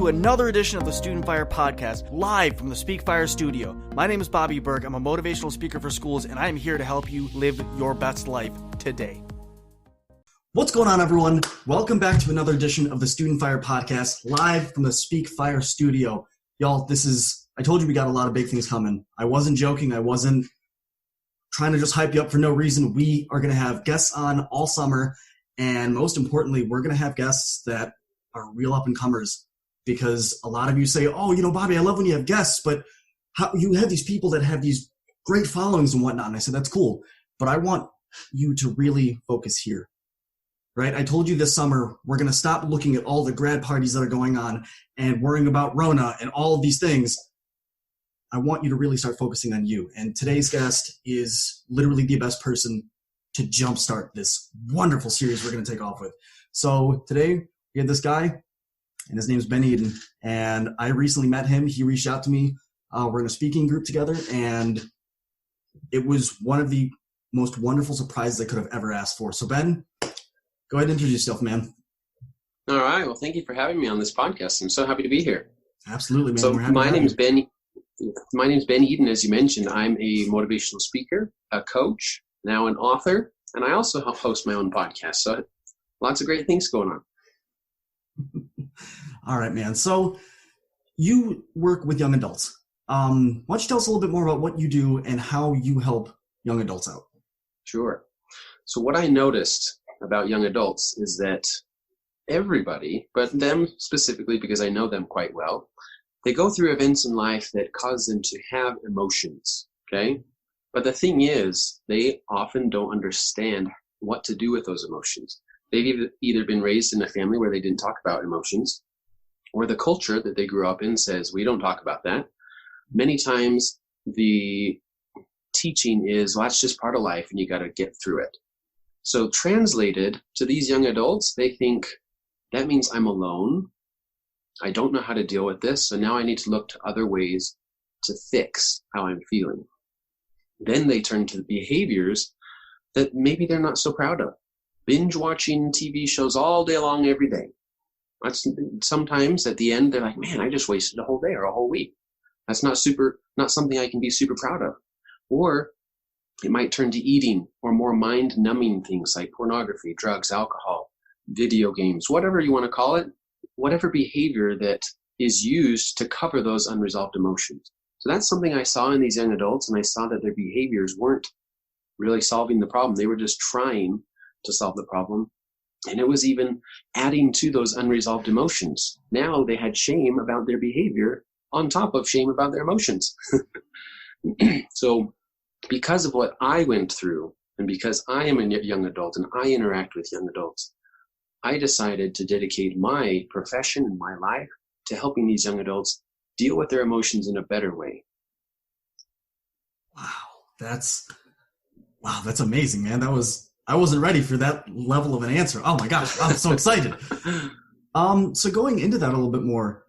to another edition of the Student Fire Podcast, live from the Speak Fire studio. My name is Bobby Burke. I'm a motivational speaker for schools, and I am here to help you live your best life today. What's going on, everyone? Welcome back to another edition of the Student Fire Podcast, live from the Speak Fire studio. Y'all, I told you we got a lot of big things coming. I wasn't joking. I wasn't trying to just hype you up for no reason. We are going to have guests on all summer, and most importantly, we're going to have guests that are real up-and-comers, because a lot of you say, oh, Bobby, I love when you have guests, but how you have these people that have these great followings and whatnot. And I said, that's cool, but I want you to really focus here, right? I told you this summer, we're going to stop looking at all the grad parties that are going on and worrying about Rona and all of these things. I want you to really start focusing on you. And today's guest is literally the best person to jumpstart this wonderful series we're going to take off with. So today, we had this guy, and his name's Ben Eden, and I recently met him. He reached out to me. We're in a speaking group together, and it was one of the most wonderful surprises I could have ever asked for. So, Ben, go ahead and introduce yourself, man. All right. Well, thank you for having me on this podcast. I'm so happy to be here. Absolutely, man. So my name's Ben Eden, as you mentioned. I'm a motivational speaker, a coach, now an author, and I also help host my own podcast. So lots of great things going on. All right, man. So you work with young adults. Why don't you tell us a little bit more about what you do and how you help young adults out? Sure. So what I noticed about young adults is that everybody, but them specifically because I know them quite well, they go through events in life that cause them to have emotions, okay? But the thing is, they often don't understand what to do with those emotions. They've either been raised in a family where they didn't talk about emotions, or the culture that they grew up in says, we don't talk about that. Many times the teaching is, well, that's just part of life and you got to get through it. So translated to these young adults, they think that means I'm alone. I don't know how to deal with this. So now I need to look to other ways to fix how I'm feeling. Then they turn to behaviors that maybe they're not so proud of. Binge watching TV shows all day long, every day. Sometimes at the end, they're like, man, I just wasted a whole day or a whole week. That's not something I can be super proud of. Or it might turn to eating or more mind-numbing things like pornography, drugs, alcohol, video games, whatever you want to call it, whatever behavior that is used to cover those unresolved emotions. So that's something I saw in these young adults, and I saw that their behaviors weren't really solving the problem. They were just trying to solve the problem. And it was even adding to those unresolved emotions. Now they had shame about their behavior on top of shame about their emotions. So because of what I went through, and because I am a young adult and I interact with young adults, I decided to dedicate my profession and my life to helping these young adults deal with their emotions in a better way. Wow, that's amazing, man. I wasn't ready for that level of an answer. Oh my gosh, I'm so excited. So going into that a little bit more,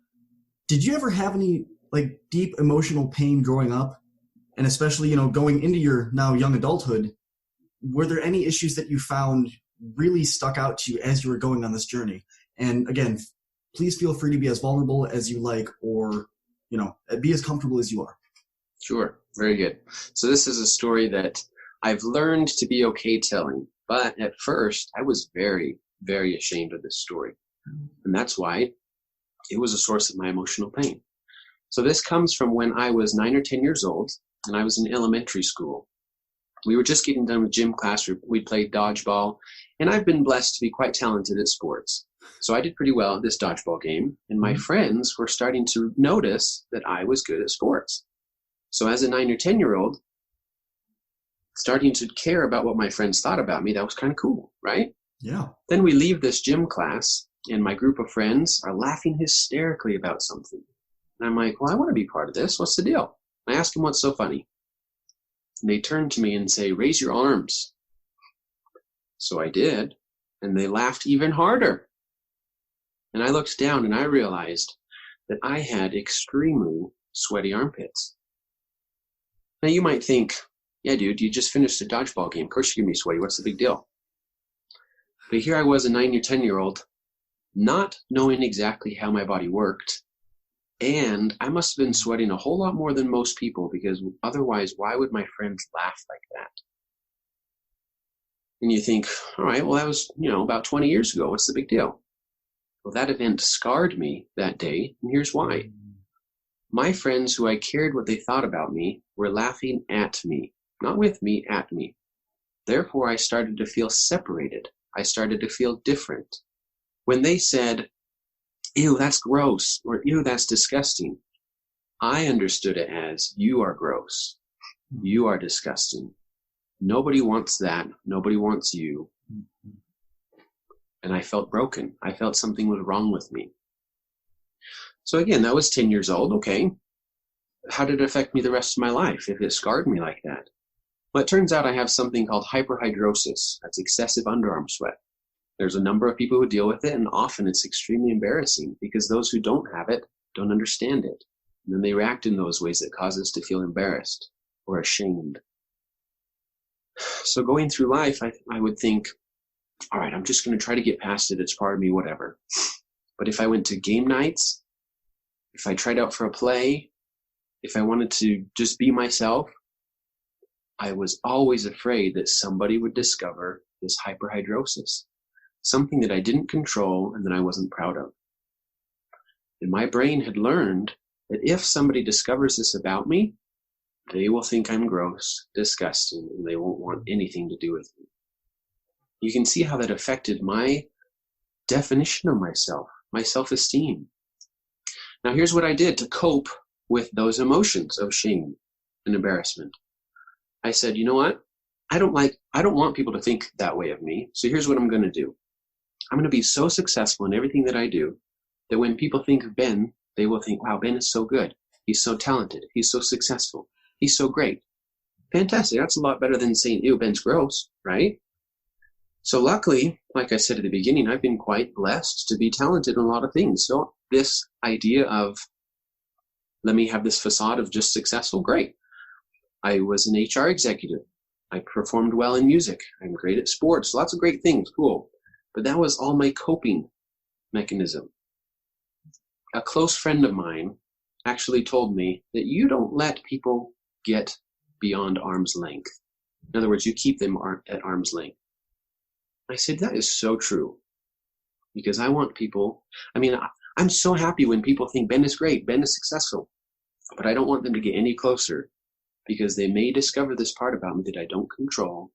did you ever have any deep emotional pain growing up? And especially, going into your now young adulthood, were there any issues that you found really stuck out to you as you were going on this journey? And again, please feel free to be as vulnerable as you like, or, be as comfortable as you are. Sure. Very good. So this is a story that I've learned to be okay telling, but at first I was very, very ashamed of this story. And that's why it was a source of my emotional pain. So this comes from when I was 9 or 10 years old and I was in elementary school. We were just getting done with gym class. We played dodgeball, and I've been blessed to be quite talented at sports. So I did pretty well at this dodgeball game, and my friends were starting to notice that I was good at sports. So as a 9 or 10-year-old, starting to care about what my friends thought about me, that was kind of cool, right? Yeah. Then we leave this gym class, and my group of friends are laughing hysterically about something. And I'm like, well, I want to be part of this. What's the deal? I ask them, what's so funny? And they turn to me and say, raise your arms. So I did, and they laughed even harder. And I looked down and I realized that I had extremely sweaty armpits. Now you might think, yeah, dude, you just finished a dodgeball game. Of course you're going to be sweaty. What's the big deal? But here I was, a 9 or 10-year-old, not knowing exactly how my body worked. And I must have been sweating a whole lot more than most people, because otherwise, why would my friends laugh like that? And you think, all right, well, that was, about 20 years ago. What's the big deal? Well, that event scarred me that day, and here's why. My friends who I cared what they thought about me were laughing at me, not with me, at me. Therefore, I started to feel separated. I started to feel different. When they said, ew, that's gross, or ew, that's disgusting, I understood it as, you are gross. You are disgusting. Nobody wants that. Nobody wants you. And I felt broken. I felt something was wrong with me. So again, that was 10 years old. Okay. How did it affect me the rest of my life if it scarred me like that? Well, it turns out I have something called hyperhidrosis. That's excessive underarm sweat. There's a number of people who deal with it, and often it's extremely embarrassing because those who don't have it don't understand it. And then they react in those ways that cause us to feel embarrassed or ashamed. So going through life, I would think, all right, I'm just going to try to get past it. It's part of me, whatever. But if I went to game nights, if I tried out for a play, if I wanted to just be myself, I was always afraid that somebody would discover this hyperhidrosis, something that I didn't control and that I wasn't proud of. And my brain had learned that if somebody discovers this about me, they will think I'm gross, disgusting, and they won't want anything to do with me. You can see how that affected my definition of myself, my self-esteem. Now, here's what I did to cope with those emotions of shame and embarrassment. I said, you know what? I don't want people to think that way of me. So here's what I'm going to do. I'm going to be so successful in everything that I do that when people think of Ben, they will think, wow, Ben is so good. He's so talented. He's so successful. He's so great. Fantastic. That's a lot better than saying, ew, Ben's gross, right? So luckily, like I said at the beginning, I've been quite blessed to be talented in a lot of things. So this idea of, let me have this facade of just successful, great. I was an HR executive. I performed well in music. I'm great at sports. Lots of great things. Cool. But that was all my coping mechanism. A close friend of mine actually told me that you don't let people get beyond arm's length. In other words, you keep them at arm's length. I said, that is so true. Because I want people, I'm so happy when people think Ben is great, Ben is successful. But I don't want them to get any closer because they may discover this part about me that I don't control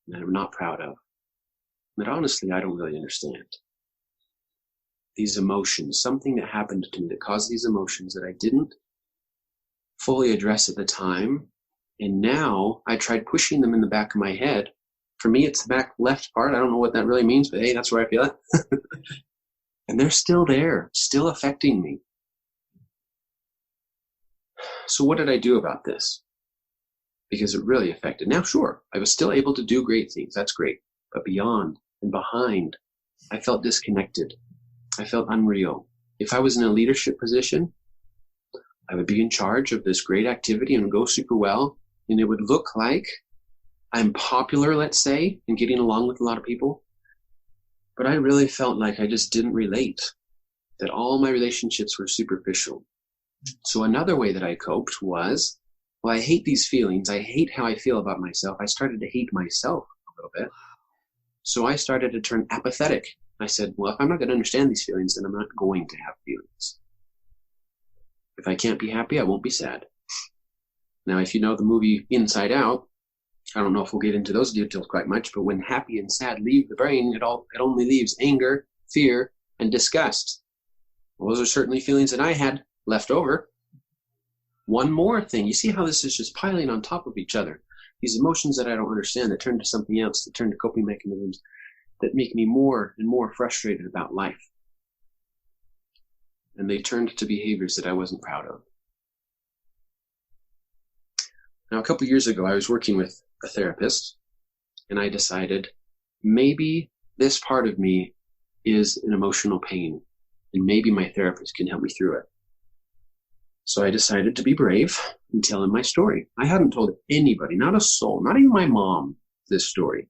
and that I'm not proud of. But honestly, I don't really understand. These emotions, something that happened to me that caused these emotions that I didn't fully address at the time. And now I tried pushing them in the back of my head. For me, it's the back left part. I don't know what that really means, but hey, that's where I feel it. And they're still there, still affecting me. So what did I do about this? Because it really affected. Now, sure, I was still able to do great things. That's great. But beyond and behind, I felt disconnected. I felt unreal. If I was in a leadership position, I would be in charge of this great activity and go super well. And it would look like I'm popular, let's say, and getting along with a lot of people. But I really felt like I just didn't relate, that all my relationships were superficial. So another way that I coped was, well, I hate these feelings. I hate how I feel about myself. I started to hate myself a little bit. So I started to turn apathetic. I said, well, if I'm not going to understand these feelings, then I'm not going to have feelings. If I can't be happy, I won't be sad. Now, if you know the movie Inside Out, I don't know if we'll get into those details quite much, but when happy and sad leave the brain, it only leaves anger, fear, and disgust. Well, those are certainly feelings that I had left over. One more thing. You see how this is just piling on top of each other. These emotions that I don't understand that turn to something else, that turn to coping mechanisms that make me more and more frustrated about life. And they turned to behaviors that I wasn't proud of. Now, a couple years ago, I was working with a therapist, and I decided maybe this part of me is an emotional pain, and maybe my therapist can help me through it. So I decided to be brave and tell him my story. I hadn't told anybody, not a soul, not even my mom, this story.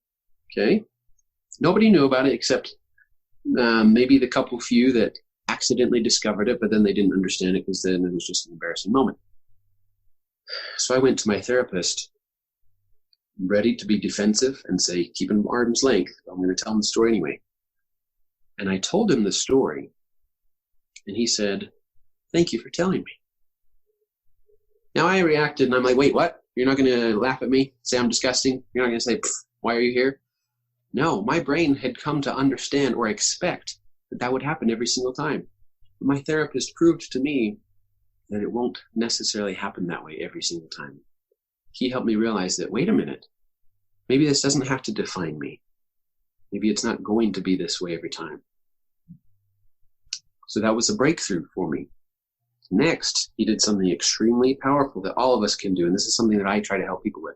Okay? Nobody knew about it except maybe the couple few that accidentally discovered it, but then they didn't understand it because then it was just an embarrassing moment. So I went to my therapist ready to be defensive and say, keep him arm's length. I'm going to tell him the story anyway. And I told him the story, and he said, thank you for telling me. Now I reacted, and I'm like, wait, what? You're not going to laugh at me, say I'm disgusting? You're not going to say, why are you here? No, my brain had come to understand or expect that that would happen every single time. My therapist proved to me that it won't necessarily happen that way every single time. He helped me realize that, wait a minute, maybe this doesn't have to define me. Maybe it's not going to be this way every time. So that was a breakthrough for me. Next, he did something extremely powerful that all of us can do, and this is something that I try to help people with.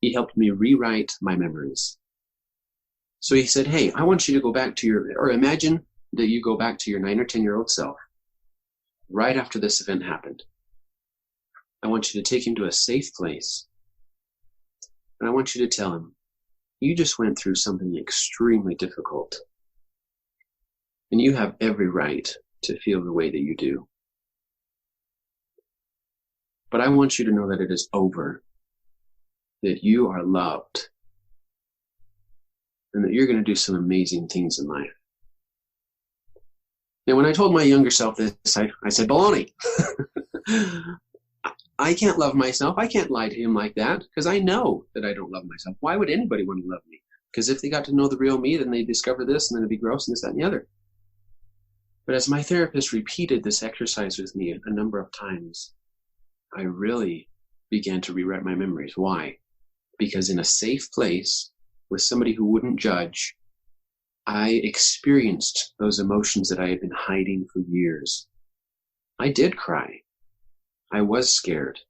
He helped me rewrite my memories. So he said, hey, I want you to go back to or imagine that you go back to your 9 or 10-year-old self right after this event happened. I want you to take him to a safe place, and I want you to tell him, you just went through something extremely difficult, and you have every right to feel the way that you do. But I want you to know that it is over, that you are loved, and that you're going to do some amazing things in life. Now, when I told my younger self this, I said, baloney. I can't love myself. I can't lie to him like that because I know that I don't love myself. Why would anybody want to love me? Because if they got to know the real me, then they discover this, and then it'd be gross and this, that, and the other. But as my therapist repeated this exercise with me a number of times, I really began to rewrite my memories. Why? Because in a safe place with somebody who wouldn't judge, I experienced those emotions that I had been hiding for years. I did cry. I was scared.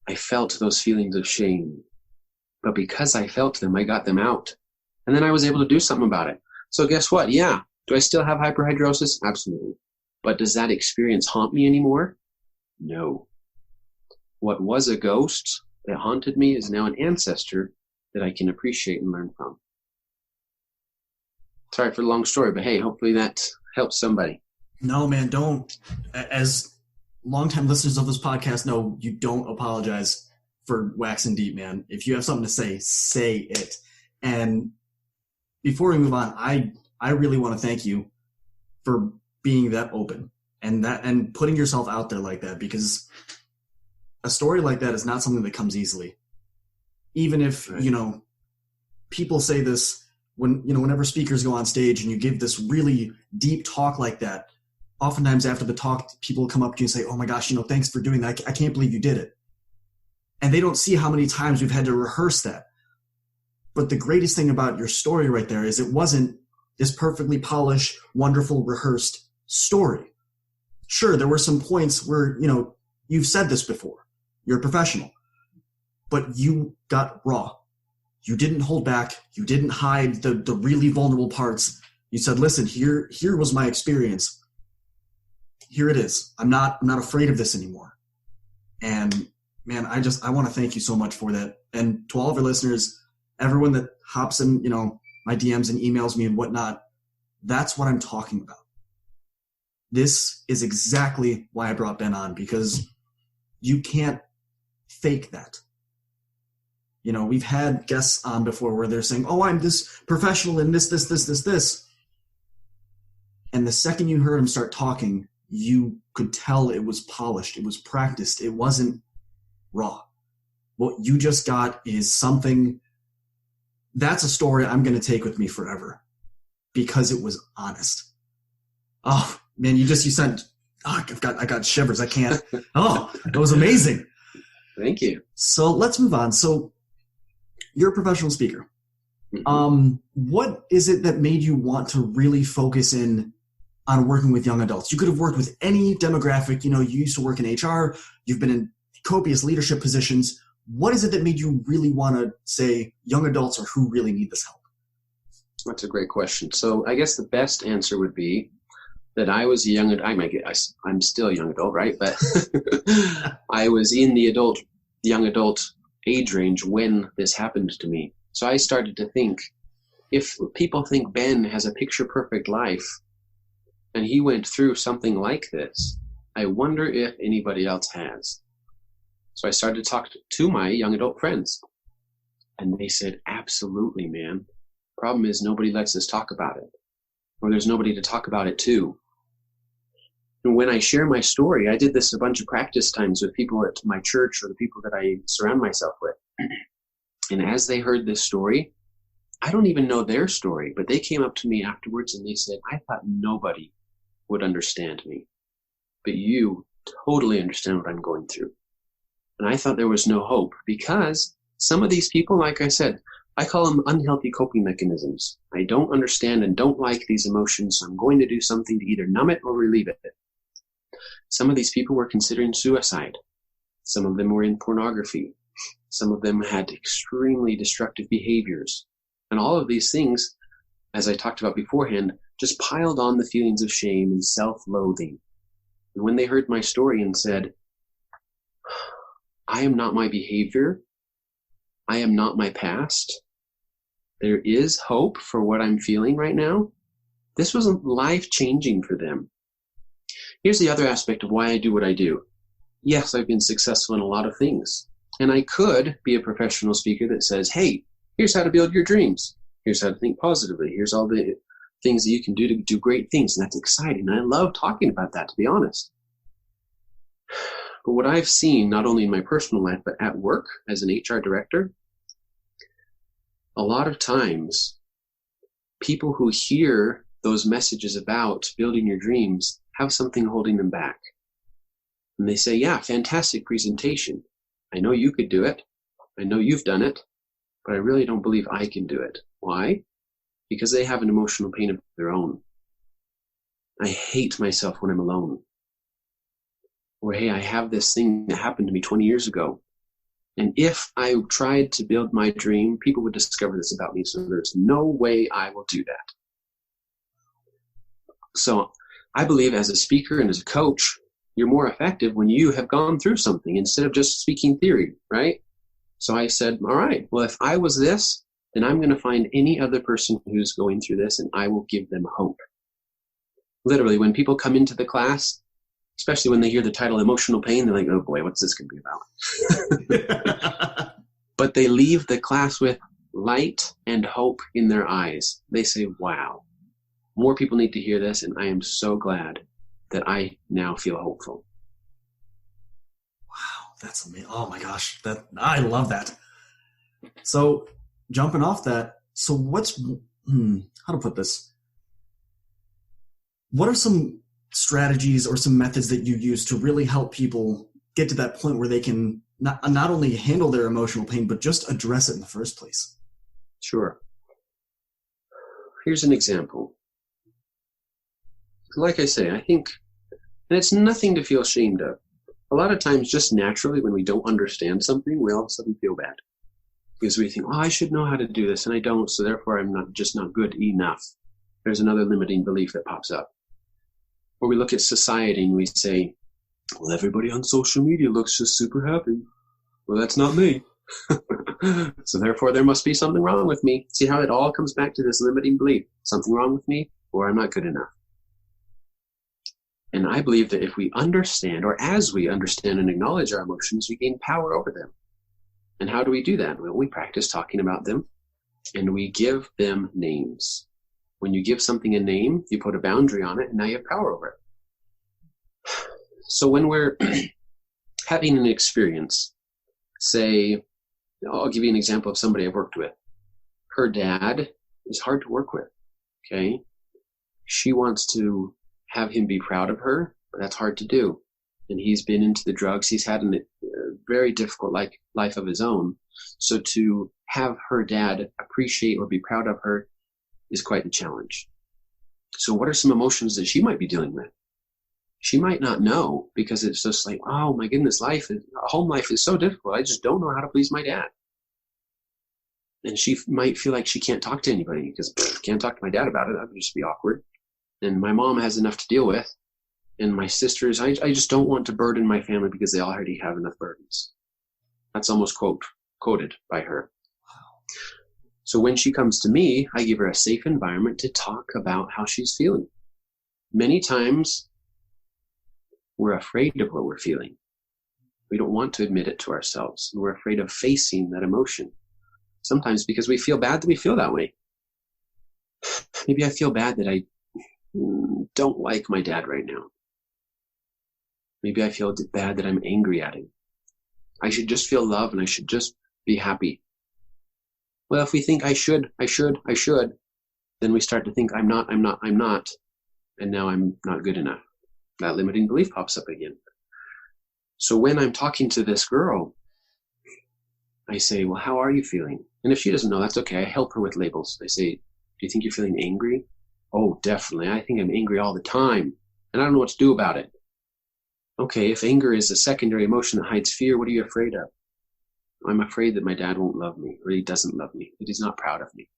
I felt those feelings of shame. But because I felt them, I got them out. And then I was able to do something about it. So guess what? Yeah. Do I still have hyperhidrosis? Absolutely. But does that experience haunt me anymore? No. What was a ghost that haunted me is now an ancestor that I can appreciate and learn from. Sorry for the long story, but hey, hopefully that helps somebody. No, man, don't. As longtime listeners of this podcast know, you don't apologize for waxing deep, man. If you have something to say it. And before we move on, I really want to thank you for being that open and putting yourself out there like that, because a story like that is not something that comes easily. Even if, right. People say this whenever speakers go on stage and you give this really deep talk like that, oftentimes after the talk, people come up to you and say, oh my gosh, thanks for doing that. I can't believe you did it. And they don't see how many times we've had to rehearse that. But the greatest thing about your story right there is it wasn't this perfectly polished, wonderful, rehearsed story. Sure, there were some points where, you've said this before. You're a professional. But you got raw. You didn't hold back. You didn't hide the really vulnerable parts. You said, listen, here was my experience. Here it is. I'm not afraid of this anymore. And man, I want to thank you so much for that. And to all of our listeners, everyone that hops in, my DMs and emails me and whatnot, that's what I'm talking about. This is exactly why I brought Ben on, because you can't fake that. We've had guests on before where they're saying, oh, I'm this professional in this. And the second you heard him start talking, you could tell it was polished. It was practiced. It wasn't raw. What you just got is something that's a story I'm going to take with me forever because it was honest. Oh man, you sent, I got shivers. I can't. Oh, that was amazing. Thank you. So let's move on. So you're a professional speaker. Mm-hmm. What is it that made you want to really focus in on working with young adults? You could have worked with any demographic. You used to work in HR. You've been in copious leadership positions. What is it that made you really want to say young adults are who really need this help? That's a great question. So I guess the best answer would be that I was a young adult. I'm still a young adult, right? But I was in the young adult age range when this happened to me. So I started to think, if people think Ben has a picture-perfect life and he went through something like this, I wonder if anybody else has. So I started to talk to my young adult friends, and they said, absolutely, man. Problem is nobody lets us talk about it, or there's nobody to talk about it to. And when I share my story, I did this a bunch of practice times with people at my church or the people that I surround myself with. And as they heard this story, I don't even know their story, but they came up to me afterwards and they said, I thought nobody would understand me, but you totally understand what I'm going through. And I thought there was no hope, because some of these people, like I said, I call them unhealthy coping mechanisms. I don't understand and don't like these emotions, so I'm going to do something to either numb it or relieve it. Some of these people were considering suicide. Some of them were in pornography. Some of them had extremely destructive behaviors. And all of these things, as I talked about beforehand, just piled on the feelings of shame and self-loathing. And when they heard my story and said, I am not my behavior, I am not my past, there is hope for what I'm feeling right now, this was life-changing for them. Here's the other aspect of why I do what I do. Yes, I've been successful in a lot of things. And I could be a professional speaker that says, hey, here's how to build your dreams. Here's how to think positively. Here's all the things that you can do to do great things. And that's exciting. And I love talking about that, to be honest. But what I've seen, not only in my personal life, but at work as an HR director, a lot of times people who hear those messages about building your dreams have something holding them back. And they say, yeah, fantastic presentation. I know you could do it. I know you've done it, but I really don't believe I can do it. Why? Because they have an emotional pain of their own. I hate myself when I'm alone. Or, hey, I have this thing that happened to me 20 years ago. And if I tried to build my dream, people would discover this about me. So there's no way I will do that. So I believe as a speaker and as a coach, you're more effective when you have gone through something instead of just speaking theory, right? So I said, all right, well, if I was this, then I'm going to find any other person who's going through this and I will give them hope. Literally, when people come into the class, especially when they hear the title emotional pain, they're like, oh boy, what's this going to be about? But they leave the class with light and hope in their eyes. They say, wow, more people need to hear this, and I am so glad that I now feel hopeful. Wow, that's amazing. Oh my gosh, I love that. So jumping off that, so what's, how to put this? What are some strategies or some methods that you use to really help people get to that point where they can not only handle their emotional pain, but just address it in the first place? Sure. Here's an example. Like I say, I think, and it's nothing to feel ashamed of. A lot of times, just naturally, when we don't understand something, we all of a sudden feel bad. Because we think, oh, I should know how to do this, and I don't, so therefore I'm not good enough. There's another limiting belief that pops up. Or we look at society and we say, well, everybody on social media looks just super happy. Well, that's not me. So therefore there must be something wrong with me. See how it all comes back to this limiting belief. Something wrong with me, or I'm not good enough. And I believe that if we understand, or as we understand and acknowledge our emotions, we gain power over them. And how do we do that? Well, we practice talking about them, and we give them names. When you give something a name, you put a boundary on it, and now you have power over it. So when we're having an experience, say, I'll give you an example of somebody I've worked with. Her dad is hard to work with, okay? She wants to have him be proud of her, but that's hard to do. And he's been into the drugs. He's had a very difficult life of his own. So to have her dad appreciate or be proud of her is quite the challenge. So what are some emotions that she might be dealing with? She might not know, because it's just like, oh my goodness, home life is so difficult. I just don't know how to please my dad. And she might feel like she can't talk to anybody because can't talk to my dad about it. That would just be awkward. And my mom has enough to deal with. And my sisters, I just don't want to burden my family because they already have enough burdens. That's almost quoted by her. So when she comes to me, I give her a safe environment to talk about how she's feeling. Many times we're afraid of what we're feeling. We don't want to admit it to ourselves. We're afraid of facing that emotion. Sometimes because we feel bad that we feel that way. Maybe I feel bad that I don't like my dad right now. Maybe I feel bad that I'm angry at him. I should just feel love and I should just be happy. Well, if we think I should, then we start to think I'm not, and now I'm not good enough. That limiting belief pops up again. So when I'm talking to this girl, I say, well, how are you feeling? And if she doesn't know, that's okay. I help her with labels. I say, do you think you're feeling angry? Oh, definitely. I think I'm angry all the time, and I don't know what to do about it. Okay, if anger is a secondary emotion that hides fear, what are you afraid of? I'm afraid that my dad won't love me, or he doesn't love me, that he's not proud of me.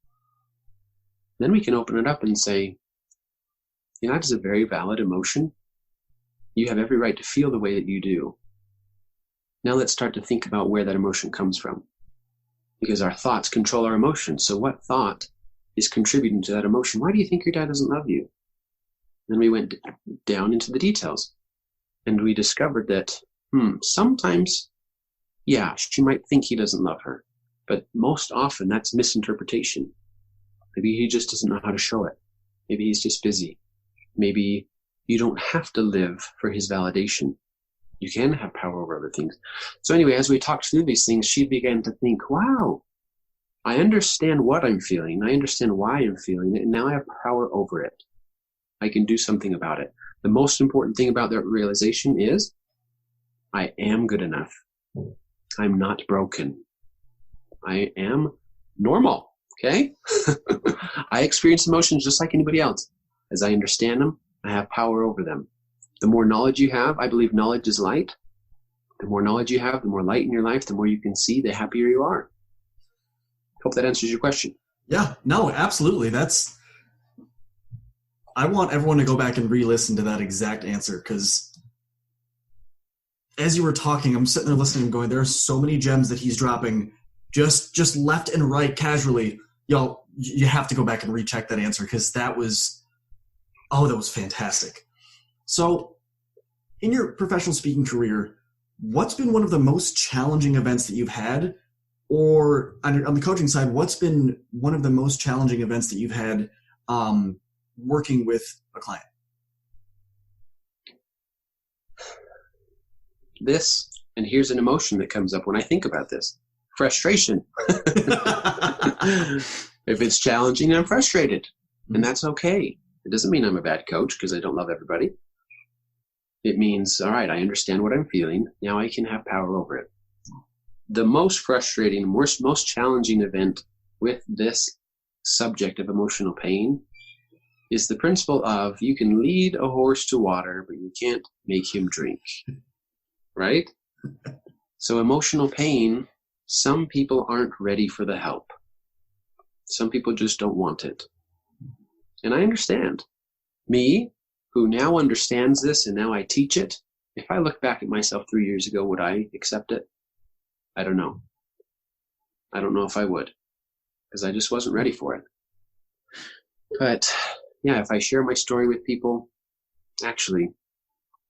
Then we can open it up and say, that is a very valid emotion. You have every right to feel the way that you do. Now let's start to think about where that emotion comes from. Because our thoughts control our emotions. So what thought is contributing to that emotion? Why do you think your dad doesn't love you? Then we went down into the details. And we discovered that, sometimes, she might think he doesn't love her. But most often that's misinterpretation. Maybe he just doesn't know how to show it. Maybe he's just busy. Maybe you don't have to live for his validation. You can have power over other things. So anyway, as we talked through these things, she began to think, wow, I understand what I'm feeling. I understand why I'm feeling it. And now I have power over it. I can do something about it. The most important thing about that realization is I am good enough. I'm not broken. I am normal. Okay? I experience emotions just like anybody else. As I understand them, I have power over them. The more knowledge you have, I believe knowledge is light. The more knowledge you have, the more light in your life, the more you can see, the happier you are. Hope that answers your question. Yeah, no, absolutely. I want everyone to go back and re-listen to that exact answer, because as you were talking, I'm sitting there listening and going, there are so many gems that he's dropping just left and right casually. Y'all, you have to go back and recheck that answer, because that was fantastic. So in your professional speaking career, what's been one of the most challenging events that you've had? Or on the coaching side, what's been one of the most challenging events that you've had working with a client? This, and here's an emotion that comes up when I think about this. Frustration. If it's challenging, I'm frustrated. And that's okay. It doesn't mean I'm a bad coach because I don't love everybody. It means, all right, I understand what I'm feeling. Now I can have power over it. The most frustrating, most challenging event with this subject of emotional pain is the principle of you can lead a horse to water, but you can't make him drink. Right? So emotional pain, some people aren't ready for the help. Some people just don't want it. And I understand. Me, who now understands this and now I teach it, if I look back at myself 3 years ago, would I accept it? I don't know. I don't know if I would, because I just wasn't ready for it. But yeah, if I share my story with people, actually,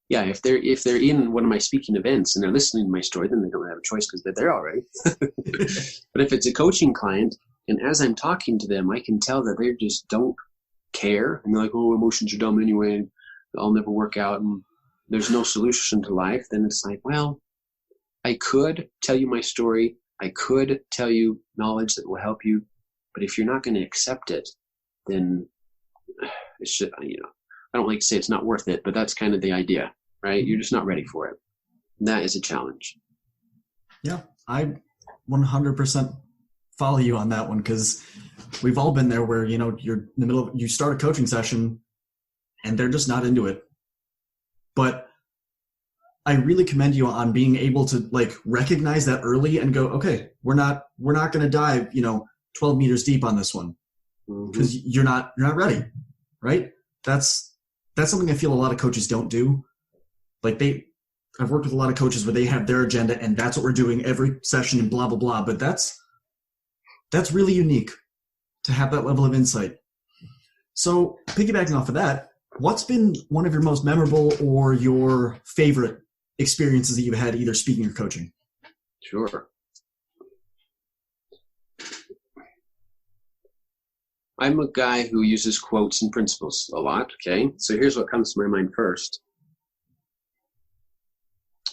yeah, if they're in one of my speaking events and they're listening to my story, then they don't have a choice because they're there already. But if it's a coaching client, and as I'm talking to them, I can tell that they just don't care. And they're like, oh, emotions are dumb anyway, and I'll never work out, and there's no solution to life. Then it's like, well, I could tell you my story. I could tell you knowledge that will help you. But if you're not going to accept it, then it's just, I don't like to say it's not worth it, but that's kind of the idea, right? You're just not ready for it. And that is a challenge. Yeah, I 100% follow you on that one, because we've all been there where, you're in the middle of, you start a coaching session and they're just not into it. But I really commend you on being able to recognize that early and go, okay, we're not going to dive, 12 meters deep on this one, because you're not ready, right? That's something I feel a lot of coaches don't do. I've worked with a lot of coaches where they have their agenda and that's what we're doing every session and blah, blah, blah. But that's really unique. to have that level of insight. So piggybacking off of that, what's been one of your most memorable or your favorite experiences that you've had either speaking or coaching? Sure. I'm a guy who uses quotes and principles a lot, okay? So here's what comes to my mind first.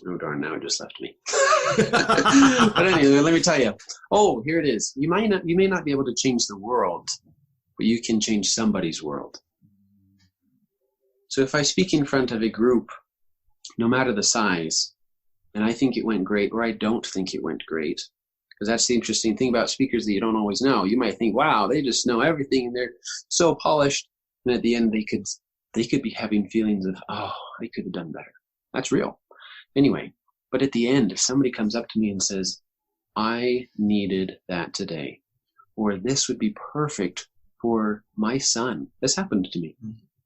Oh, darn, now it just left me. But anyway, let me tell you. Oh, here it is. You may not be able to change the world, but you can change somebody's world. So if I speak in front of a group, no matter the size, and I think it went great, or I don't think it went great, because that's the interesting thing about speakers that you don't always know. You might think, wow, they just know everything, and they're so polished, and at the end they could be having feelings of, oh, I could have done better. That's real. Anyway, but at the end, if somebody comes up to me and says, I needed that today, or this would be perfect for my son. This happened to me.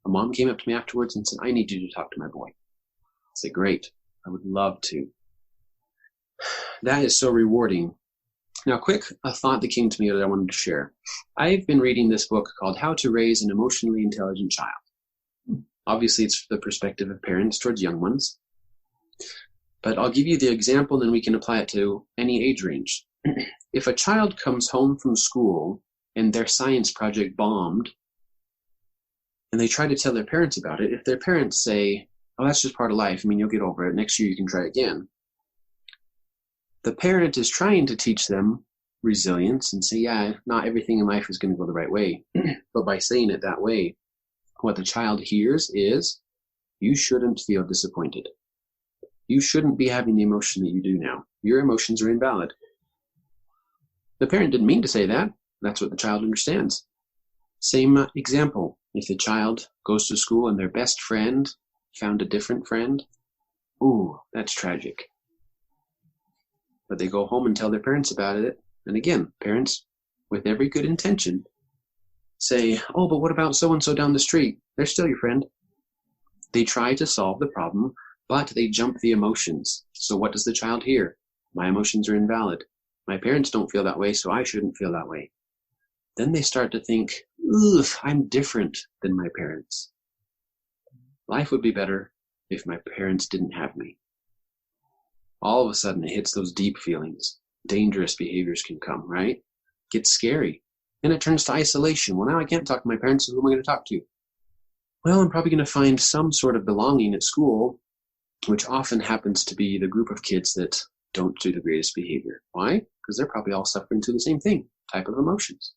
A mom came up to me afterwards and said, I need you to talk to my boy. I said, great. I would love to. That is so rewarding. Now, a thought that came to me that I wanted to share. I've been reading this book called How to Raise an Emotionally Intelligent Child. Obviously, it's the perspective of parents towards young ones. But I'll give you the example, and then we can apply it to any age range. If a child comes home from school and their science project bombed, and they try to tell their parents about it, if their parents say, oh, that's just part of life, I mean, you'll get over it, next year you can try again. The parent is trying to teach them resilience and say, yeah, not everything in life is going to go the right way. But by saying it that way, what the child hears is, you shouldn't feel disappointed. You shouldn't be having the emotion that you do now. Your emotions are invalid. The parent didn't mean to say that. That's what the child understands. Same example. If the child goes to school and their best friend found a different friend, ooh, that's tragic. But they go home and tell their parents about it. And again, parents, with every good intention, say, oh, but what about so-and-so down the street? They're still your friend. They try to solve the problem, but they jump the emotions. So what does the child hear? My emotions are invalid. My parents don't feel that way, so I shouldn't feel that way. Then they start to think, ugh, I'm different than my parents. Life would be better if my parents didn't have me. All of a sudden, it hits those deep feelings. Dangerous behaviors can come, right? Gets scary. And it turns to isolation. Well, now I can't talk to my parents, so who am I going to talk to? Well, I'm probably going to find some sort of belonging at school, which often happens to be the group of kids that don't do the greatest behavior. Why? Because they're probably all suffering to the same thing, type of emotions.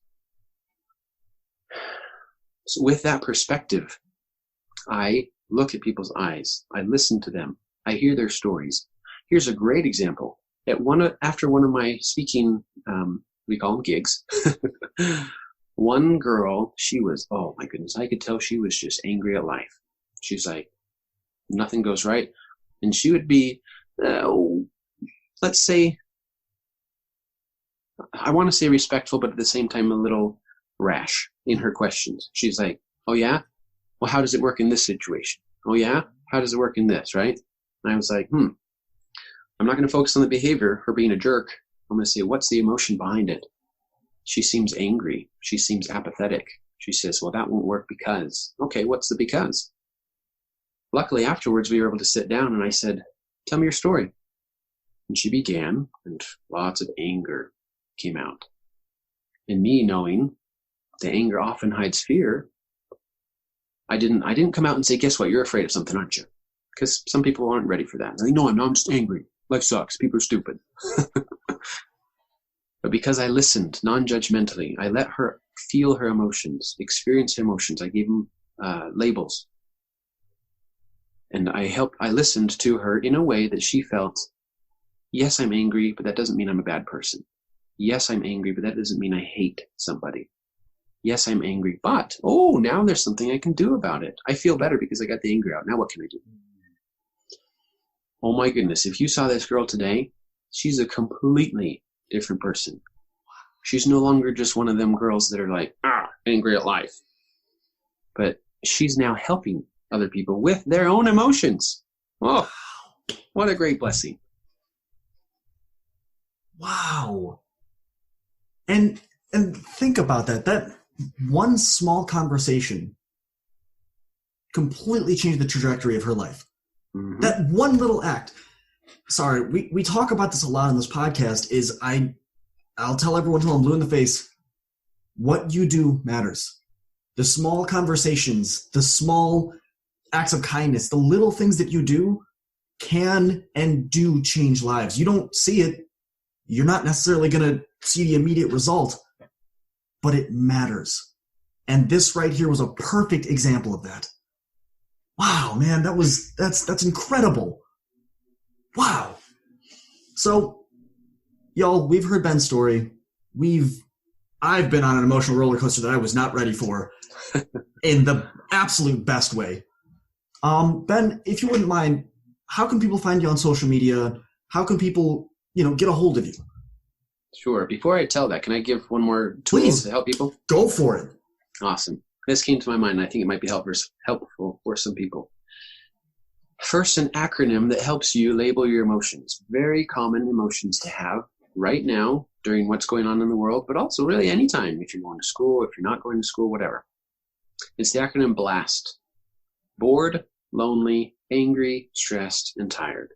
So with that perspective, I look at people's eyes. I listen to them. I hear their stories. Here's a great example. After one of my speaking, we call them gigs, one girl, she was, oh my goodness, I could tell she was just angry at life. She's like, nothing goes right. And she would be, let's say, I want to say respectful, but at the same time a little rash in her questions. She's like, oh yeah? Well, how does it work in this situation? Oh yeah? How does it work in this, right? And I was like, I'm not going to focus on the behavior, her being a jerk. I'm going to say, what's the emotion behind it? She seems angry. She seems apathetic. She says, well, that won't work because. Okay, what's the because? Luckily, afterwards, we were able to sit down, and I said, tell me your story. And she began, and lots of anger came out. And me knowing the anger often hides fear, I didn't come out and say, guess what, you're afraid of something, aren't you? Because some people aren't ready for that. They're like, no, I'm just angry. Life sucks. People are stupid. But because I listened non-judgmentally, I let her feel her emotions, experience her emotions. I gave them labels. And I listened to her in a way that she felt, yes, I'm angry, but that doesn't mean I'm a bad person. Yes, I'm angry, but that doesn't mean I hate somebody. Yes, I'm angry, but, now there's something I can do about it. I feel better because I got the anger out. Now what can I do? Oh my goodness, if you saw this girl today, she's a completely different person. She's no longer just one of them girls that are like, angry at life. But she's now helping other people with their own emotions. Oh, what a great blessing. Wow. And think about that. one small conversation completely changed the trajectory of her life. Mm-hmm. That one little act. Sorry, we talk about this a lot on this podcast, is I'll tell everyone until I'm blue in the face, what you do matters. The small conversations, the small acts of kindness, the little things that you do can and do change lives. You don't see it. You're not necessarily going to see the immediate result, but it matters. And this right here was a perfect example of that. Wow, man, that's incredible. Wow. So, y'all, we've heard Ben's story. I've been on an emotional roller coaster that I was not ready for in the absolute best way. Ben, if you wouldn't mind, how can people find you on social media? How can people, get a hold of you? Sure. Before I tell that, can I give one more tool to help people? Go for it. Awesome. This came to my mind, and I think it might be helpful for some people. First, an acronym that helps you label your emotions. Very common emotions to have right now during what's going on in the world, but also really anytime, if you're going to school, if you're not going to school, whatever. It's the acronym BLAST. Bored, lonely, angry, stressed, and tired.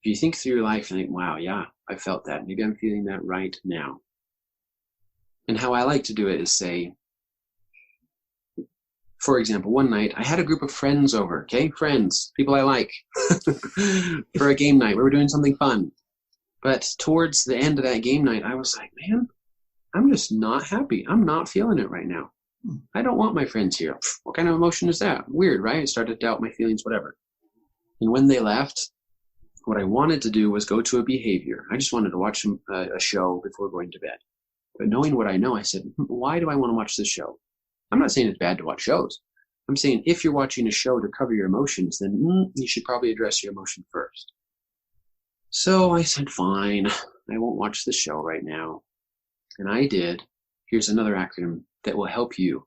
If you think through your life and think, wow, yeah, I felt that. Maybe I'm feeling that right now. And how I like to do it is say, for example, one night I had a group of friends over, okay? Friends, people I like, for a game night. We were doing something fun. But towards the end of that game night, I was like, man, I'm just not happy. I'm not feeling it right now. I don't want my friends here. What kind of emotion is that? Weird, right? I started to doubt my feelings, whatever. And when they left, what I wanted to do was go to a behavior. I just wanted to watch a show before going to bed. But knowing what I know, I said, why do I want to watch this show? I'm not saying it's bad to watch shows. I'm saying if you're watching a show to cover your emotions, then you should probably address your emotion first. So I said, fine, I won't watch the show right now. And I did. Here's another acronym that will help you.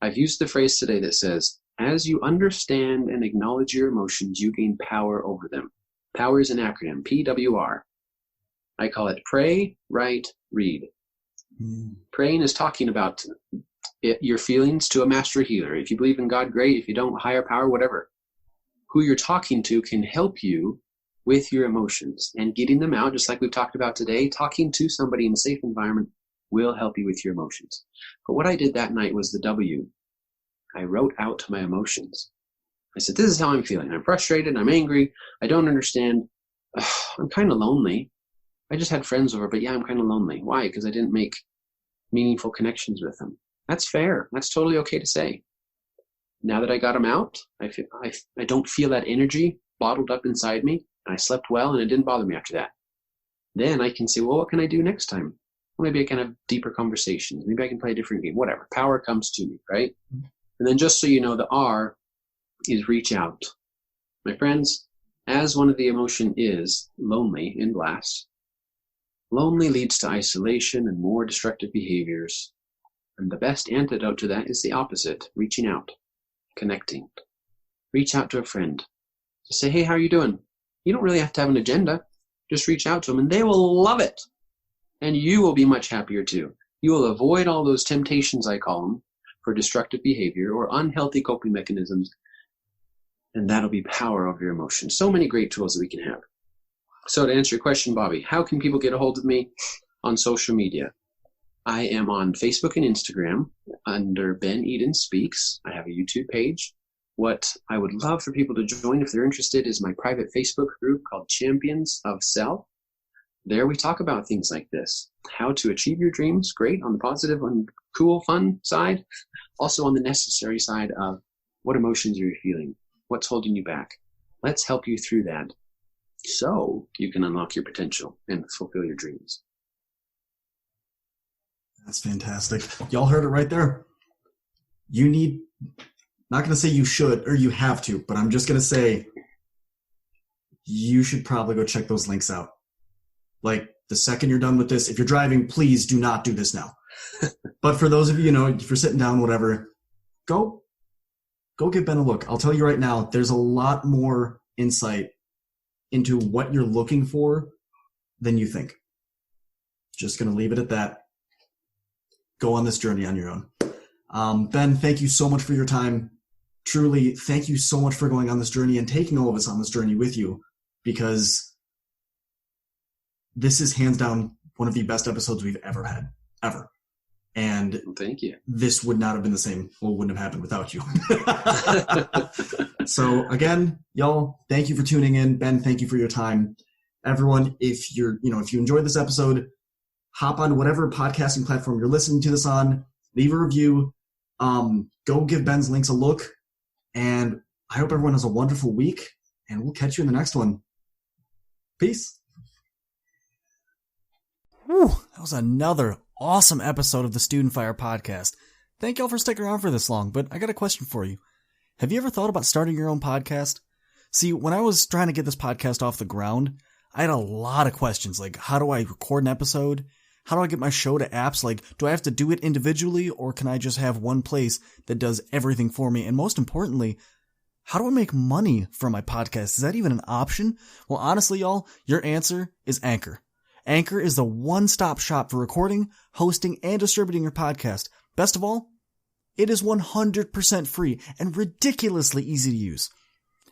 I've used the phrase today that says, as you understand and acknowledge your emotions, you gain power over them. Power is an acronym, PWR. I call it pray, write, read. Praying is talking about your feelings to a master healer. If you believe in God, great. If you don't, higher power, whatever. Who you're talking to can help you with your emotions and getting them out, just like we've talked about today. Talking to somebody in a safe environment will help you with your emotions. But what I did that night was the W. I wrote out my emotions. I said, this is how I'm feeling. I'm frustrated. I'm angry. I don't understand. I'm kind of lonely. I just had friends over, but yeah, I'm kind of lonely. Why? Because I didn't make meaningful connections with them. That's fair. That's totally okay to say. Now that I got them out, I don't feel that energy bottled up inside me. I slept well, and it didn't bother me after that. Then I can say, well, what can I do next time? Well, maybe I can have deeper conversations. Maybe I can play a different game. Whatever. Power comes to me, right? And then just so you know, the R is reach out. My friends, as one of the emotion is lonely in BLAST, lonely leads to isolation and more destructive behaviors. And the best antidote to that is the opposite, reaching out, connecting. Reach out to a friend. Say, hey, how are you doing? You don't really have to have an agenda. Just reach out to them, and they will love it. And you will be much happier too. You will avoid all those temptations, I call them, for destructive behavior or unhealthy coping mechanisms. And that'll be power over your emotions. So many great tools that we can have. So to answer your question, Bobby, how can people get a hold of me on social media? I am on Facebook and Instagram under Ben Eden Speaks. I have a YouTube page. What I would love for people to join if they're interested is my private Facebook group called Champions of Self. There we talk about things like this. How to achieve your dreams, great, on the positive and cool, fun side. Also on the necessary side of what emotions are you feeling? What's holding you back? Let's help you through that so you can unlock your potential and fulfill your dreams. That's fantastic. Y'all heard it right there. You need, not going to say you should or you have to, but I'm just going to say you should probably go check those links out. Like the second you're done with this, if you're driving, please do not do this now. But for those of you, if you're sitting down, whatever, go give Ben a look. I'll tell you right now, there's a lot more insight into what you're looking for than you think. Just going to leave it at that. go on this journey on your own. Ben, thank you so much for your time. Truly, thank you so much for going on this journey and taking all of us on this journey with you, because this is hands down one of the best episodes we've ever had, ever. And thank you. This would not have been the same. Well, wouldn't have happened without you. So again, y'all, thank you for tuning in. Ben, thank you for your time. Everyone, if you enjoyed this episode, hop on whatever podcasting platform you're listening to this on, leave a review, go give Ben's links a look, and I hope everyone has a wonderful week, and we'll catch you in the next one. Peace. Whew, that was another awesome episode of the Student Fire podcast. Thank y'all for sticking around for this long, but I got a question for you. Have you ever thought about starting your own podcast? See, when I was trying to get this podcast off the ground, I had a lot of questions, like how do I record an episode? How do I get my show to apps? Like, do I have to do it individually, or can I just have one place that does everything for me? And most importantly, how do I make money from my podcast? Is that even an option? Well, honestly, y'all, your answer is Anchor. Anchor is the one-stop shop for recording, hosting, and distributing your podcast. Best of all, it is 100% free and ridiculously easy to use.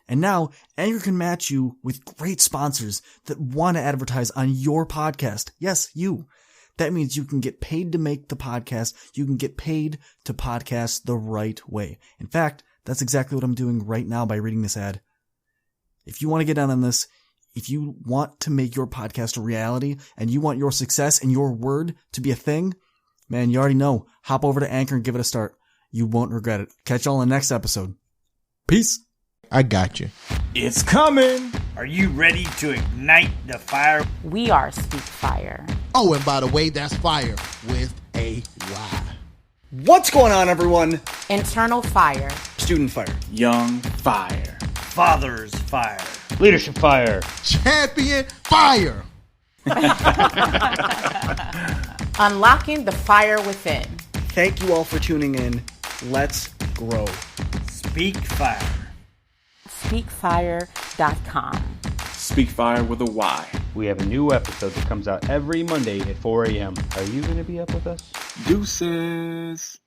And now, Anchor can match you with great sponsors that want to advertise on your podcast. Yes, you. That means you can get paid to make the podcast. You can get paid to podcast the right way. In fact, that's exactly what I'm doing right now by reading this ad. If you want to get down on this, if you want to make your podcast a reality and you want your success and your word to be a thing, man, you already know. Hop over to Anchor and give it a start. You won't regret it. Catch y'all in the next episode. Peace. I got you. It's coming. Are you ready to ignite the fire? We are Speak Fire. Oh, and by the way, that's fire with a Y. What's going on, everyone? Internal fire. Student fire. Young fire. Father's fire. Leadership fire. Champion fire. Unlocking the fire within. Thank you all for tuning in. Let's grow. Speak fire. Speakfire.com. Speak Fire with a Y. We have a new episode that comes out every Monday at 4 a.m. Are you going to be up with us? Deuces.